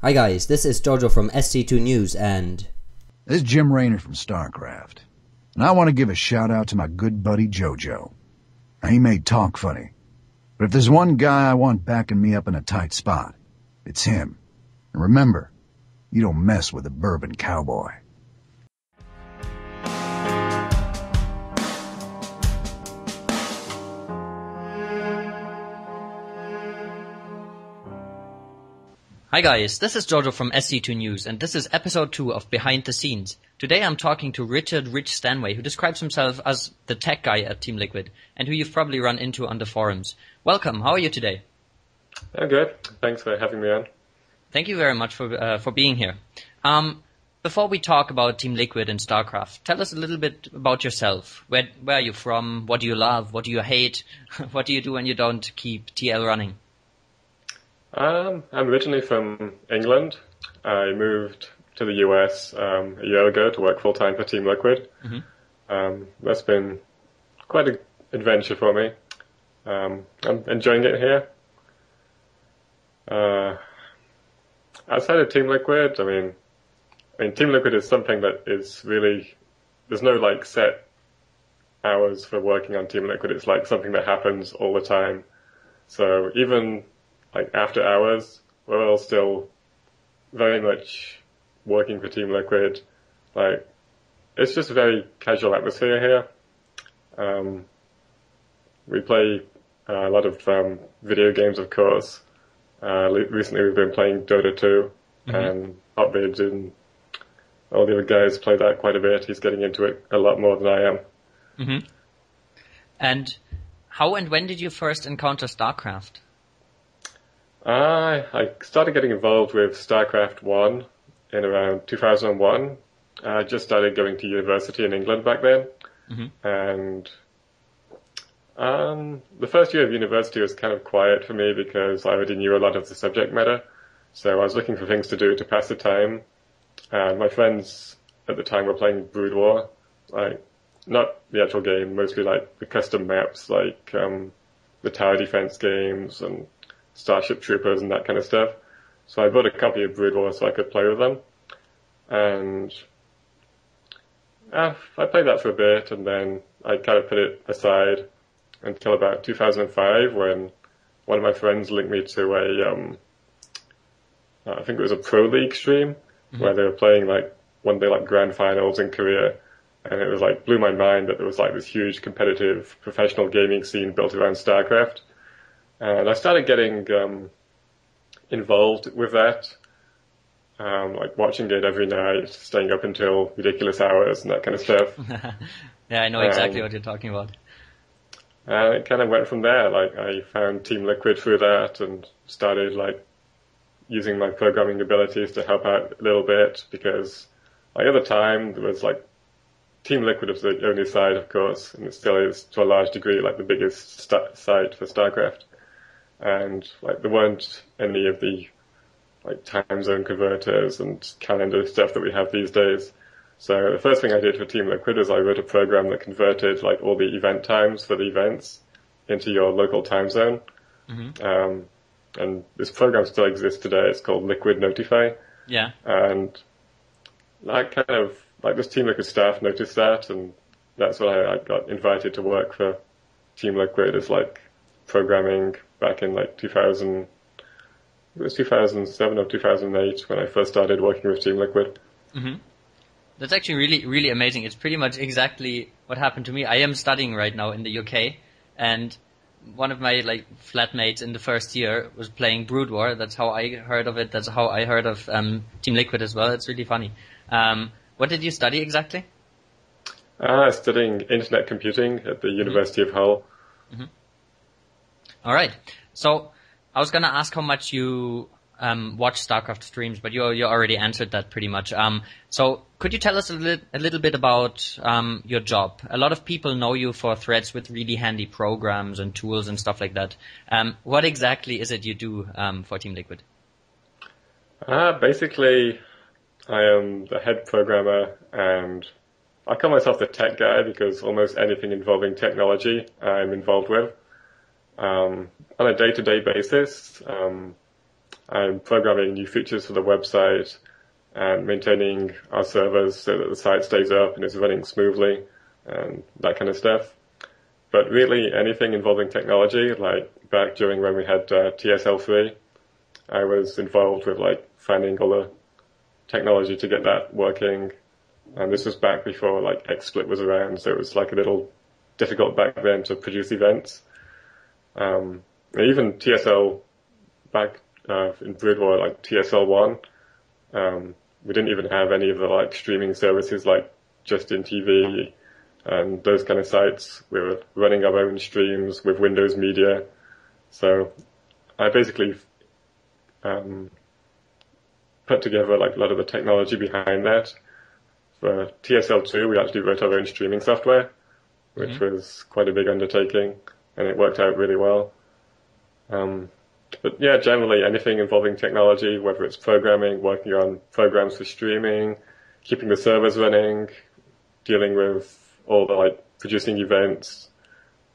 Hi guys, this is Jojo from SC2 News and... This is Jim Raynor from StarCraft. And I want to give a shout out to my good buddy Jojo. Now, he may talk funny, but if there's one guy I want backing me up in a tight spot, it's him. And remember, you don't mess with a bourbon cowboy. Hi guys, this is Jojo from SC2 News and this is episode 2 of Behind the Scenes. Today I'm talking to Richard Rich Stanway, who describes himself as the tech guy at Teamliquid and who you've probably run into on the forums. Welcome, how are you today? I'm good. Thanks for having me on. Thank you very much for being here. Before we talk about Teamliquid and StarCraft, tell us a little bit about yourself. Where are you from? What do you love? What do you hate? What do you do when you don't keep TL running? I'm originally from England. I moved to the US a year ago to work full-time for Teamliquid. Mm-hmm. That's been quite an adventure for me. I'm enjoying it here. Outside of Teamliquid, I mean, Teamliquid is something that is really, there's no like set hours for working on Teamliquid. It's like something that happens all the time. So even like after hours, we're all still very much working for Teamliquid. Like, it's just a very casual atmosphere here. We play a lot of video games, of course. Recently we've been playing Dota 2, mm-hmm. and Hotvid and all the other guys play that quite a bit. He's getting into it a lot more than I am. Mm-hmm. And how and when did you first encounter StarCraft? I started getting involved with StarCraft 1 in around 2001. I just started going to university in England back then. Mm-hmm. And the first year of university was kind of quiet for me because I already knew a lot of the subject matter. So I was looking for things to do to pass the time. And my friends at the time were playing Brood War, like not the actual game, mostly like the custom maps, like the tower defense games and Starship Troopers and that kind of stuff. So I bought a copy of Brood War so I could play with them. And I played that for a bit and then I kind of put it aside until about 2005 when one of my friends linked me to I think it was a Pro League stream, mm-hmm. where they were playing like one day like grand finals in Korea. And it was like blew my mind that there was like this huge competitive professional gaming scene built around StarCraft. And I started getting involved with that, like watching it every night, staying up until ridiculous hours and that kind of stuff. Yeah, I know exactly what you're talking about. And it kind of went from there. Like I found Teamliquid through that and started like using my programming abilities to help out a little bit because like at the time there was like Teamliquid was the only site, of course, and it still is to a large degree like the biggest site for StarCraft. And like there weren't any of the like time zone converters and calendar stuff that we have these days. So the first thing I did for Teamliquid is I wrote a program that converted like all the event times for the events into your local time zone. Mm-hmm. And this program still exists today. It's called Liquid Notify. Yeah. And I kind of like this Teamliquid staff noticed that, and that's when I got invited to work for Teamliquid as like programming back in like 2000, it was 2007 or 2008 when I first started working with Teamliquid. Mm-hmm. That's actually really, really amazing. It's pretty much exactly what happened to me. I am studying right now in the UK, and one of my like flatmates in the first year was playing Brood War. That's how I heard of it. That's how I heard of Teamliquid as well. It's really funny. What did you study exactly? Studying internet computing at the University of Hull. Mm-hmm. All right. So I was going to ask how much you watch StarCraft streams, but you already answered that pretty much. So could you tell us a little bit about your job? A lot of people know you for threads with really handy programs and tools and stuff like that. What exactly is it you do for Teamliquid? Basically, I am the head programmer, and I call myself the tech guy because almost anything involving technology I'm involved with. On a day-to-day basis, I'm programming new features for the website and maintaining our servers so that the site stays up and is running smoothly and that kind of stuff. But really anything involving technology, like back during when we had TSL3, I was involved with like finding all the technology to get that working. And this was back before like XSplit was around, so it was like a little difficult back then to produce events. Even TSL back in Brood War, like TSL1, we didn't even have any of the like streaming services like Justin TV and those kind of sites. We were running our own streams with Windows Media. So I basically put together like a lot of the technology behind that. For TSL2, we actually wrote our own streaming software, which was quite a big undertaking, and it worked out really well. But yeah, generally anything involving technology, whether it's programming, working on programs for streaming, keeping the servers running, dealing with all the like producing events,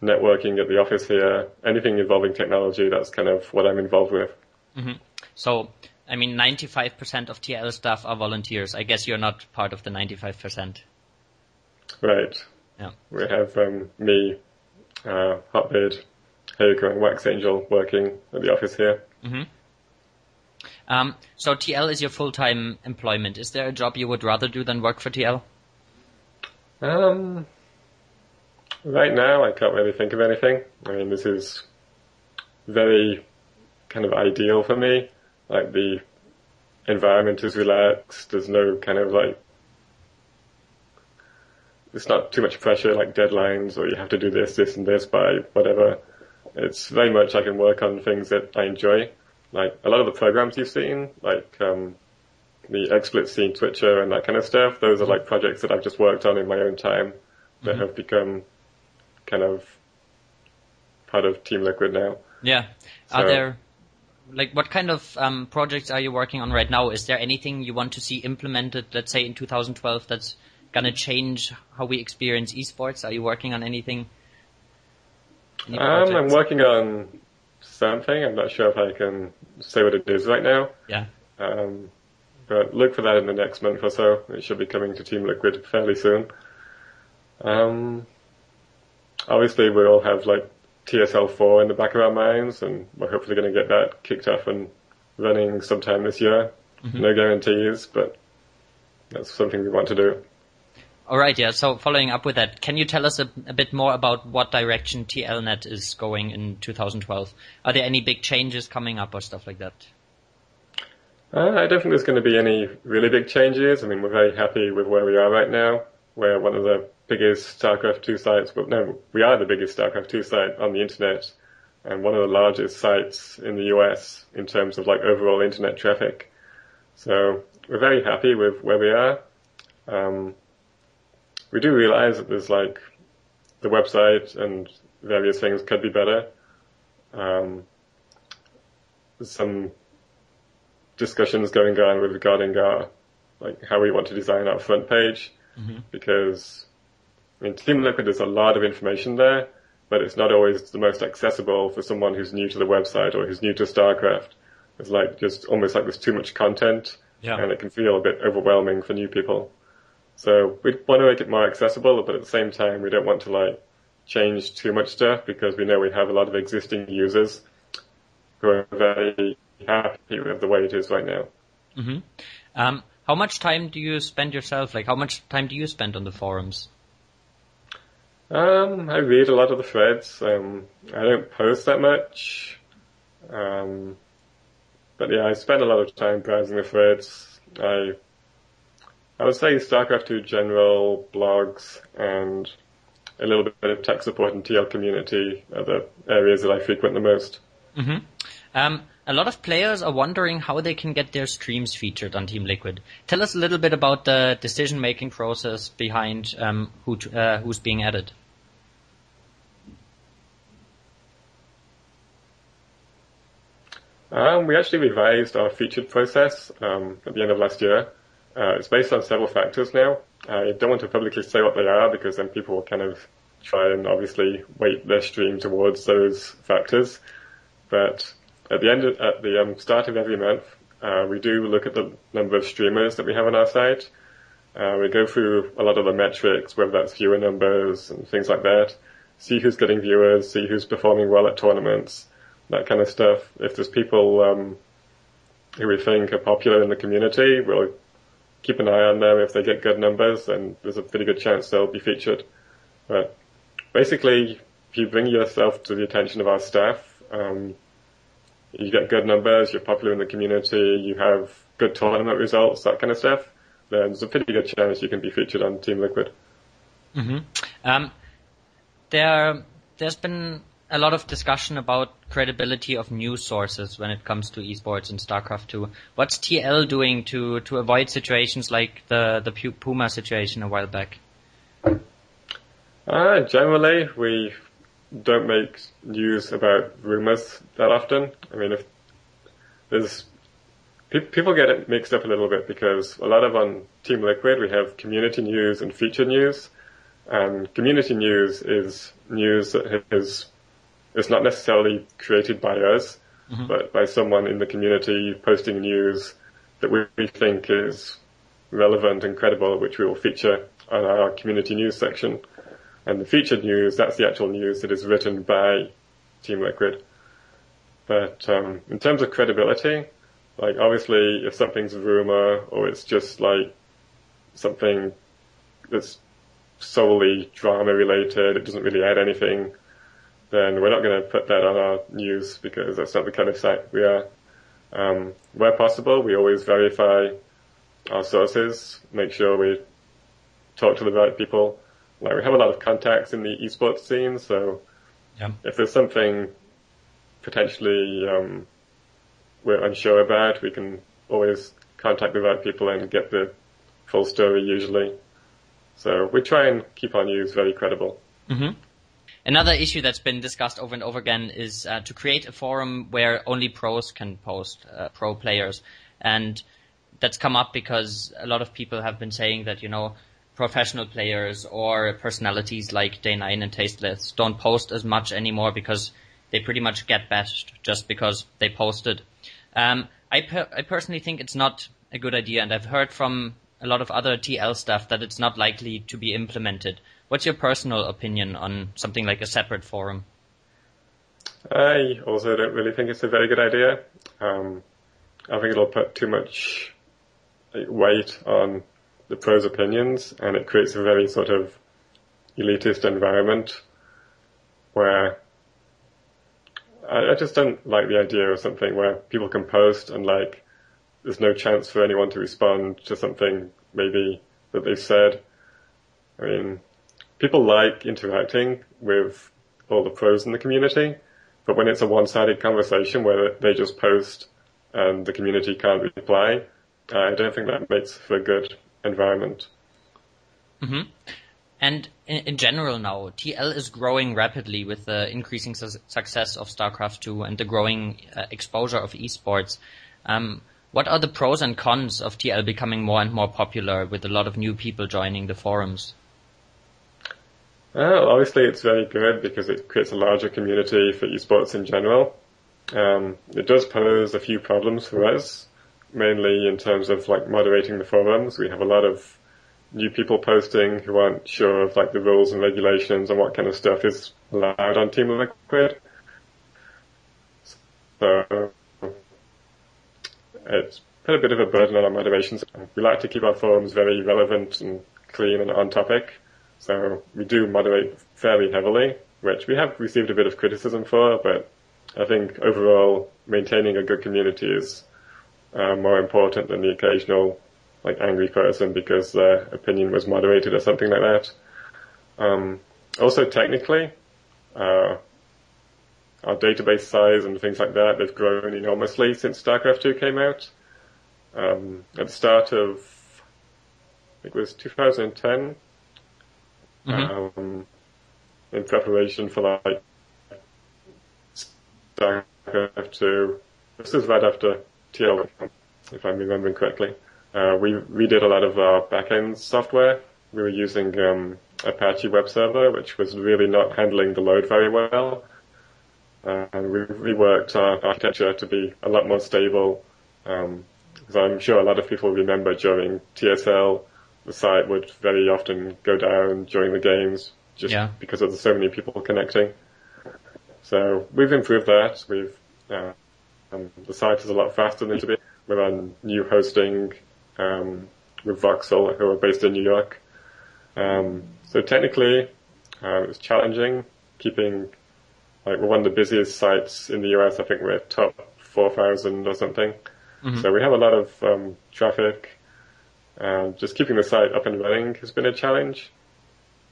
networking at the office here, anything involving technology, that's kind of what I'm involved with. Mm-hmm. So, I mean, 95% of TL staff are volunteers. I guess you're not part of the 95%. Right. Yeah. We have me, Hotbid, Hayuko, and Wax Angel working at the office here. Mm-hmm. So TL is your full-time employment. Is there a job you would rather do than work for TL? Right now, I can't really think of anything. I mean, this is very kind of ideal for me. Like, the environment is relaxed. There's no kind of like, it's not too much pressure, like deadlines, or you have to do this, this, and this by whatever. It's very much I can work on things that I enjoy. Like, a lot of the programs you've seen, like the XSplit scene Twitcher and that kind of stuff, those are like projects that I've just worked on in my own time that have become kind of part of Teamliquid now. Yeah. So, are there, like, what kind of projects are you working on right now? Is there anything you want to see implemented, let's say in 2012, that's gonna change how we experience esports? Are you working on anything? I'm working on something. I'm not sure if I can say what it is right now. Yeah. But look for that in the next month or so. It should be coming to Teamliquid fairly soon. Obviously, we all have like TSL4 in the back of our minds, and we're hopefully going to get that kicked off and running sometime this year. No guarantees, but that's something we want to do. All right, yeah. So following up with that, can you tell us a bit more about what direction TLNet is going in 2012? Are there any big changes coming up or stuff like that? I don't think there's going to be any really big changes. I mean, we're very happy with where we are right now. We're one of the biggest StarCraft 2 sites. Well, no, we are the biggest StarCraft 2 site on the internet, and one of the largest sites in the US in terms of like overall internet traffic. So we're very happy with where we are. We do realize that there's like the website and various things could be better. There's some discussions going on regarding our, like, how we want to design our front page, because I mean, Teamliquid, there's a lot of information there, but it's not always the most accessible for someone who's new to the website or who's new to StarCraft. It's like just almost like there's too much content, and it can feel a bit overwhelming for new people. So we want to make it more accessible, but at the same time, we don't want to like change too much stuff because we know we have a lot of existing users who are very happy with the way it is right now. How much time do you spend yourself? Like, how much time do you spend on the forums? I read a lot of the threads. I don't post that much. But yeah, I spend a lot of time browsing the threads. I would say StarCraft 2 general, blogs, and a little bit of tech support and TL community are the areas that I frequent the most. A lot of players are wondering how they can get their streams featured on Teamliquid. Tell us a little bit about the decision-making process behind who's being added. We actually revised our featured process at the end of last year. It's based on several factors now. I don't want to publicly say what they are because then people will kind of try and obviously weight their stream towards those factors. But at the start of every month, we do look at the number of streamers that we have on our site. We go through a lot of the metrics, whether that's viewer numbers and things like that, see who's getting viewers, see who's performing well at tournaments, that kind of stuff. If there's people who we think are popular in the community, we'll keep an eye on them. If they get good numbers, then there's a pretty good chance they'll be featured. But basically, if you bring yourself to the attention of our staff, you get good numbers, you're popular in the community, you have good tournament results, that kind of stuff, then there's a pretty good chance you can be featured on Teamliquid. Mm-hmm. There's been a lot of discussion about credibility of news sources when it comes to esports in StarCraft 2. What's TL doing to avoid situations like the Puma situation a while back? Generally, we don't make news about rumors that often. I mean, if there's people get it mixed up a little bit because a lot of on Teamliquid we have community news and featured news. And community news is news that is not necessarily created by us, but by someone in the community posting news that we think is relevant and credible, which we will feature on our community news section. And the featured news, that's the actual news that is written by Teamliquid. But in terms of credibility, like obviously if something's a rumor or it's just like something that's solely drama related, it doesn't really add anything, then we're not going to put that on our news because that's not the kind of site we are. Where possible, we always verify our sources, make sure we talk to the right people. Like we have a lot of contacts in the esports scene, so if there's something potentially we're unsure about, we can always contact the right people and get the full story usually. So we try and keep our news very credible. Mm-hmm. Another issue that's been discussed over and over again is to create a forum where only pros can post, pro players. And that's come up because a lot of people have been saying that, professional players or personalities like Day9 and Tasteless don't post as much anymore because they pretty much get bashed just because they posted. I personally think it's not a good idea, and I've heard from a lot of other TL stuff that it's not likely to be implemented. What's your personal opinion on something like a separate forum? I also don't really think it's a very good idea. I think it'll put too much weight on the pros' opinions, and it creates a very sort of elitist environment where I just don't like the idea of something where people can post and like there's no chance for anyone to respond to something maybe that they've said. I mean, people like interacting with all the pros in the community, but when it's a one-sided conversation where they just post and the community can't reply, I don't think that makes for a good environment. Mm-hmm. And in general now, TL is growing rapidly with the increasing success of StarCraft 2 and the growing exposure of esports. What are the pros and cons of TL becoming more and more popular with a lot of new people joining the forums? Well, obviously it's very good because it creates a larger community for esports in general. It does pose a few problems for us, mainly in terms of like moderating the forums. We have a lot of new people posting who aren't sure of like the rules and regulations and what kind of stuff is allowed on Teamliquid. So it's put a bit of a burden on our moderation. We like to keep our forums very relevant and clean and on topic. So we do moderate fairly heavily, which we have received a bit of criticism for, but I think overall maintaining a good community is more important than the occasional like angry person because their opinion was moderated or something like that. Also technically, our database size and things like that, they've grown enormously since StarCraft 2 came out. At the start of, I think it was 2010, in preparation for like StarCraft 2, this is right after TL, if I'm remembering correctly. We did a lot of our backend software. We were using Apache web server, which was really not handling the load very well. and we've reworked our architecture to be a lot more stable. Because I'm sure a lot of people remember during TSL, the site would very often go down during the games just because of so many people connecting. So we've improved that. The site is a lot faster than it used to be. We're on new hosting with Voxel, who are based in New York. So technically, it's challenging keeping. We're one of the busiest sites in the US. I think we're top 4,000 or something. Mm-hmm. So we have a lot of traffic. Just keeping the site up and running has been a challenge.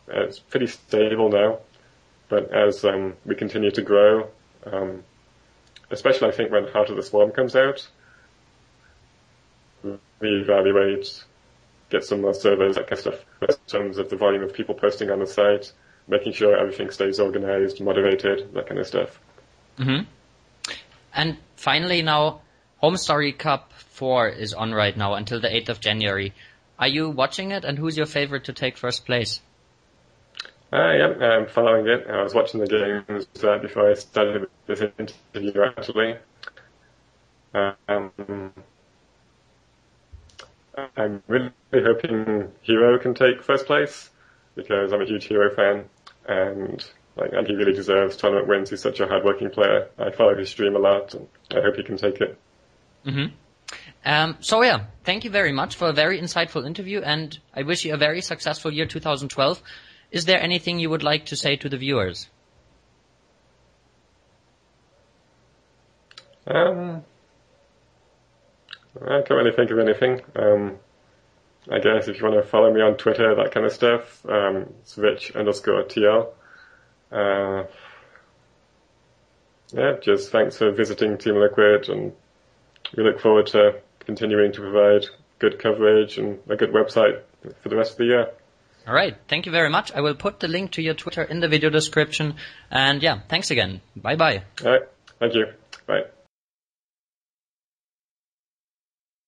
It's pretty stable now, but as we continue to grow, especially I think when Heart of the Swarm comes out, reevaluate, get some more servers, that kind of stuff, in terms of the volume of people posting on the site, making sure everything stays organized, moderated, that kind of stuff. Mm-hmm. And finally now, Homestory Cup IV is on right now until the 8th of January. Are you watching it, and who's your favorite to take first place? Yeah, I'm following it. I was watching the games before I started this interview, actually. I'm really hoping Hero can take first place, because I'm a huge Hero fan, and he really deserves tournament wins. He's such a hard-working player. I follow his stream a lot, and I hope he can take it. Mm-hmm. Thank you very much for a very insightful interview, and I wish you a very successful year 2012. Is there anything you would like to say to the viewers? I can't really think of anything. I guess if you want to follow me on Twitter, that kind of stuff, it's Rich_TL. Just thanks for visiting Teamliquid, and we look forward to continuing to provide good coverage and a good website for the rest of the year. All right. Thank you very much. I will put the link to your Twitter in the video description. And thanks again. Bye-bye. All right. Thank you. Bye.